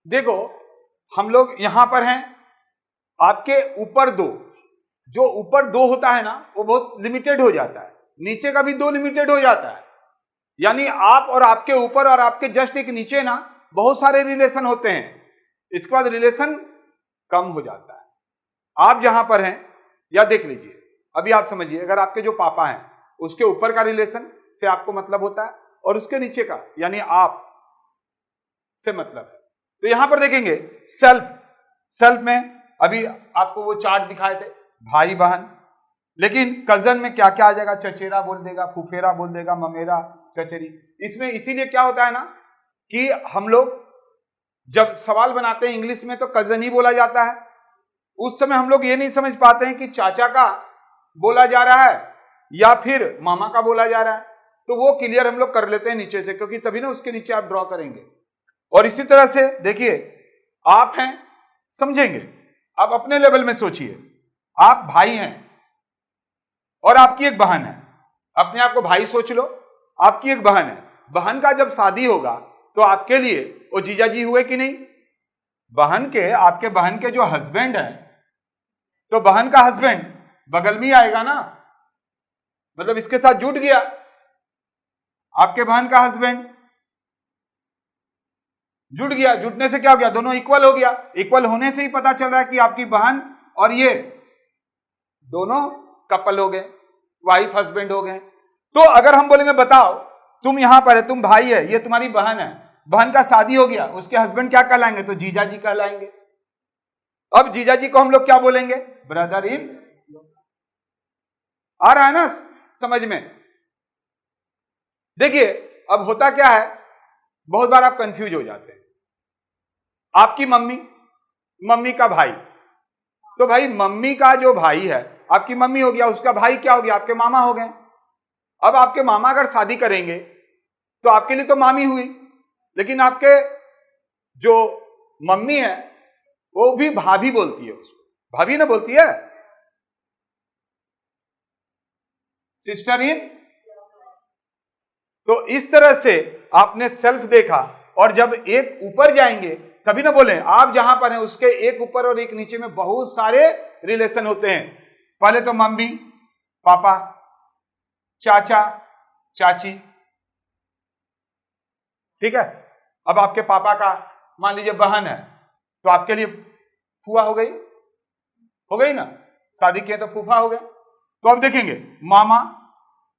देखो हम लोग यहां पर हैं, आपके ऊपर दो, जो ऊपर दो होता है ना वो बहुत लिमिटेड हो जाता है, नीचे का भी दो लिमिटेड हो जाता है, यानी आप और आपके ऊपर और आपके जस्ट एक नीचे ना बहुत सारे रिलेशन होते हैं, इसके बाद रिलेशन कम हो जाता है। आप जहां पर हैं, या देख लीजिए अभी आप समझिए, अगर आपके जो पापा हैं उसके ऊपर का रिलेशन से आपको मतलब होता है और उसके नीचे का यानी आप से मतलब है। तो यहां पर देखेंगे सेल्फ में अभी आपको वो चार्ट दिखाए थे, भाई बहन, लेकिन कजन में क्या क्या आ जाएगा, चचेरा बोल देगा, फुफेरा बोल देगा, ममेरा, चचेरी। इसमें इसीलिए क्या होता है ना कि हम लोग जब सवाल बनाते हैं इंग्लिश में तो कजन ही बोला जाता है, उस समय हम लोग ये नहीं समझ पाते हैं कि चाचा का बोला जा रहा है या फिर मामा का बोला जा रहा है, तो वो क्लियर हम लोग कर लेते हैं नीचे से, क्योंकि तभी ना उसके नीचे आप ड्रॉ करेंगे। और इसी तरह से देखिए आप हैं, समझेंगे, आप अपने लेवल में सोचिए, आप भाई हैं और आपकी एक बहन है, अपने आप को भाई सोच लो, आपकी एक बहन है, बहन का जब शादी होगा तो आपके लिए वो जीजा जी हुए कि नहीं, आपके बहन के जो हस्बैंड है, तो बहन का हस्बैंड बगल में आएगा ना, मतलब इसके साथ जुट गया आपके बहन का हस्बैंड, जुट गया, जुटने से क्या हो गया, दोनों इक्वल हो गया, इक्वल होने से ही पता चल रहा है कि आपकी बहन और ये दोनों कपल हो गए, वाइफ हस्बैंड हो गए। तो अगर हम बोलेंगे बताओ तुम यहां पर है, तुम भाई है, ये तुम्हारी बहन है, बहन का शादी हो गया, उसके हस्बैंड क्या कहलाएंगे, तो जीजा जी कहलाएंगे। अब जीजा जी को हम लोग क्या बोलेंगे, ब्रदर इन। आ रहा है ना समझ में। देखिए अब होता क्या है, बहुत बार आप कंफ्यूज हो जाते हैं, आपकी मम्मी का भाई, तो भाई मम्मी का जो भाई है आपकी मम्मी हो गया, उसका भाई क्या हो गया, आपके मामा हो गए। अब आपके मामा अगर शादी करेंगे तो आपके लिए तो मामी हुई, लेकिन आपके जो मम्मी है वो भी भाभी बोलती है, उसको भाभी ना बोलती है, सिस्टर इन। तो इस तरह से आपने सेल्फ देखा, और जब एक ऊपर जाएंगे तभी ना बोले, आप जहां पर हैं उसके एक ऊपर और एक नीचे में बहुत सारे रिलेशन होते हैं। पहले तो मम्मी पापा, चाचा चाची, ठीक है। अब आपके पापा का मान लीजिए बहन है, तो आपके लिए फूफा हो गई ना, शादी किए तो फूफा हो गए। तो अब देखेंगे मामा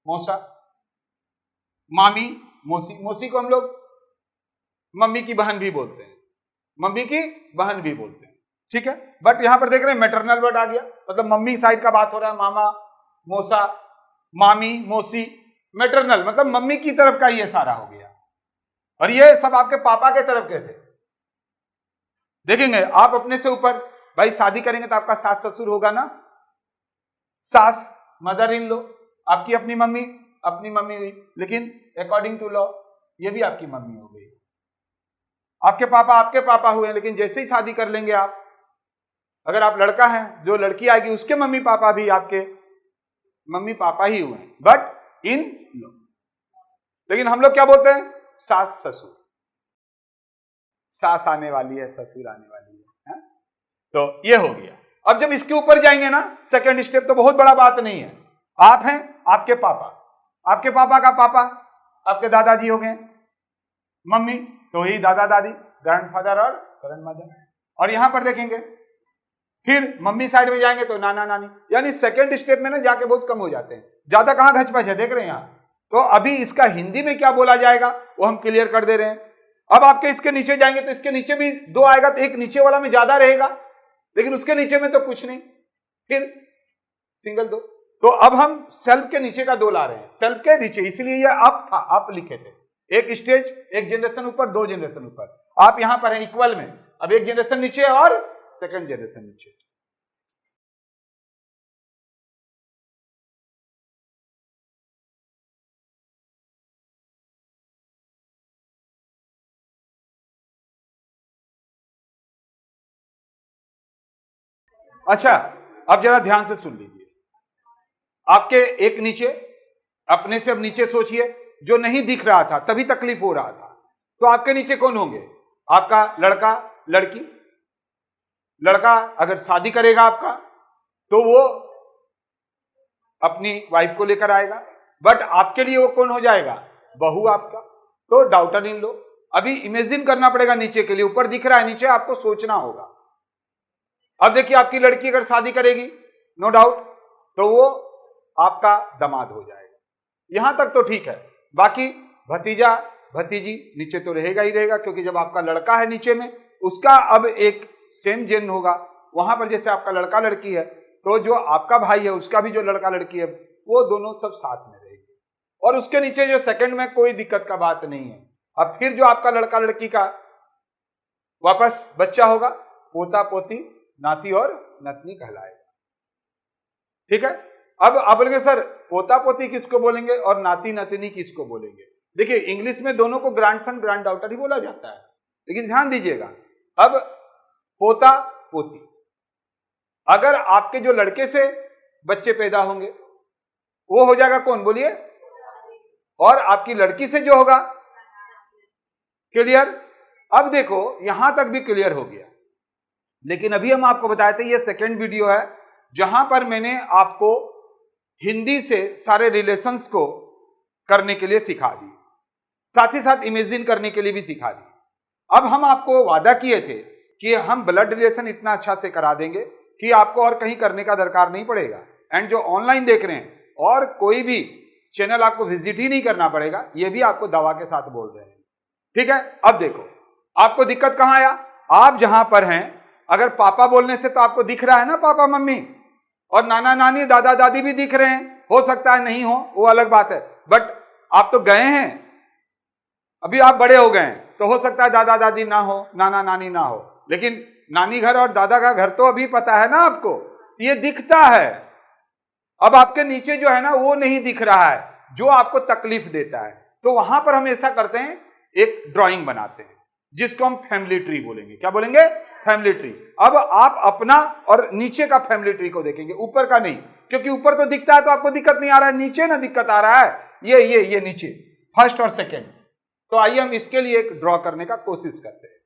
मौसा, मामी मौसी को हम लोग मम्मी की बहन भी बोलते हैं, मम्मी की बहन भी बोलते हैं, ठीक है। बट यहां पर देख रहे हैं मैटरनल वर्ड आ गया, मतलब मम्मी साइड का बात हो रहा है, मामा मौसा मामी मौसी, मैटरनल मतलब मम्मी की तरफ का ये सारा हो गया, और ये सब आपके पापा के तरफ के थे। देखेंगे आप अपने से ऊपर, भाई शादी करेंगे तो आपका सास ससुर होगा ना, सास मदर इन लो, आपकी अपनी मम्मी हुई, लेकिन अकॉर्डिंग टू लॉ ये भी आपकी मम्मी हो गई। आपके पापा हुए, लेकिन जैसे ही शादी कर लेंगे आप, अगर आप लड़का हैं, जो लड़की आएगी उसके मम्मी पापा भी आपके मम्मी पापा ही हुए, बट इन लॉ। लेकिन हम लोग क्या बोलते हैं, सास ससुर, सास आने वाली है, ससुर आने वाली है? तो ये हो गया। अब जब इसके ऊपर जाएंगे ना, सेकंड स्टेप, तो बहुत बड़ा बात नहीं है, आप हैं, आपके पापा का पापा आपके दादाजी हो गए, मम्मी तो ही दादा दादी, ग्रैंडफादर और ग्रैंडमदर। और यहां पर देखेंगे फिर मम्मी साइड में जाएंगे तो नाना नानी, यानी सेकंड स्टेप में ना जाके बहुत कम हो जाते हैं, ज्यादा कहां घचपच है, देख रहे हैं यहां। तो अभी इसका हिंदी में क्या बोला जाएगा वो हम क्लियर कर दे रहे हैं। अब आपके इसके नीचे जाएंगे तो इसके नीचे भी दो आएगा, तो एक नीचे वाला में ज्यादा रहेगा, लेकिन उसके नीचे में तो कुछ नहीं, फिर सिंगल दो। तो अब हम सेल्फ के नीचे का दो ला रहे हैं, सेल्फ के नीचे, इसलिए ये अप था, अप लिखे थे, एक स्टेज, एक जनरेशन ऊपर, दो जनरेशन ऊपर। आप यहां पर हैं इक्वल में, अब एक जनरेशन नीचे और सेकंड जनरेशन नीचे। अच्छा अब जरा ध्यान से सुन लीजिए, आपके एक नीचे, अपने से अब नीचे सोचिए, जो नहीं दिख रहा था तभी तकलीफ हो रहा था, तो आपके नीचे कौन होंगे, आपका लड़का लड़की, लड़का अगर शादी करेगा आपका तो वो अपनी वाइफ को लेकर आएगा, बट आपके लिए वो कौन हो जाएगा? बहू आपका। तो डाउटर इन लो। अभी इमेजिन करना पड़ेगा नीचे के लिए, ऊपर दिख रहा है, नीचे आपको सोचना होगा। अब देखिए आपकी लड़की अगर शादी करेगी, नो डाउट, तो वो आपका दामाद हो जाएगा। यहां तक तो ठीक है। बाकी भतीजा भतीजी नीचे तो रहेगा ही रहेगा, क्योंकि जब आपका लड़का है नीचे में, उसका अब एक सेम जेन होगा। वहां पर जैसे आपका लड़का लड़की है, तो जो आपका भाई है उसका भी जो लड़का लड़की है, वो दोनों सब साथ में रहेंगे। और उसके नीचे जो सेकंड में कोई दिक्कत का बात नहीं है। अब फिर जो आपका लड़का लड़की का वापस बच्चा होगा, पोता पोती नाती और नतनी कहलाएगा। ठीक है। अब आप बोलेंगे सर पोता पोती किसको बोलेंगे और नाती नतनी किसको बोलेंगे? देखिए इंग्लिश में दोनों को ग्रैंडसन ग्रैंड डॉटर ही बोला जाता है, लेकिन ध्यान दीजिएगा, अब पोता पोती, अगर आपके जो लड़के से बच्चे पैदा होंगे वो हो जाएगा कौन बोलिए? और आपकी लड़की से जो होगा, क्लियर? अब देखो यहां तक भी क्लियर हो गया। लेकिन अभी हम आपको बताए थे, ये सेकेंड वीडियो है जहां पर मैंने आपको हिंदी से सारे रिलेशंस को करने के लिए सिखा दी, साथ ही साथ इमेजिन करने के लिए भी सिखा दी। अब हम आपको वादा किए थे कि हम ब्लड रिलेशन इतना अच्छा से करा देंगे कि आपको और कहीं करने का दरकार नहीं पड़ेगा। एंड जो ऑनलाइन देख रहे हैं, और कोई भी चैनल आपको विजिट ही नहीं करना पड़ेगा, ये भी आपको दवा के साथ बोल रहे हैं। ठीक है। अब देखो आपको दिक्कत कहां आया? आप जहां पर हैं, अगर पापा बोलने से तो आपको दिख रहा है ना पापा मम्मी, और नाना नानी दादा दादी भी दिख रहे हैं। हो सकता है नहीं हो, वो अलग बात है, बट आप तो गए हैं, अभी आप बड़े हो गए हैं, तो हो सकता है दादा दादी ना हो, नाना नानी ना हो, लेकिन नानी घर और दादा का घर तो अभी पता है ना आपको, ये दिखता है। अब आपके नीचे जो है ना वो नहीं दिख रहा है, जो आपको तकलीफ देता है। तो वहां पर हम ऐसा करते हैं, एक ड्राइंग बनाते हैं जिसको हम फैमिली ट्री बोलेंगे। क्या बोलेंगे? Family tree. अब आप अपना और नीचे का फैमिली ट्री को देखेंगे, ऊपर का नहीं, क्योंकि ऊपर तो दिखता है तो आपको दिक्कत नहीं आ रहा है, नीचे ना दिक्कत आ रहा है, ये नीचे फर्स्ट और सेकेंड। तो आइए हम इसके लिए एक ड्रॉ करने का कोशिश करते हैं।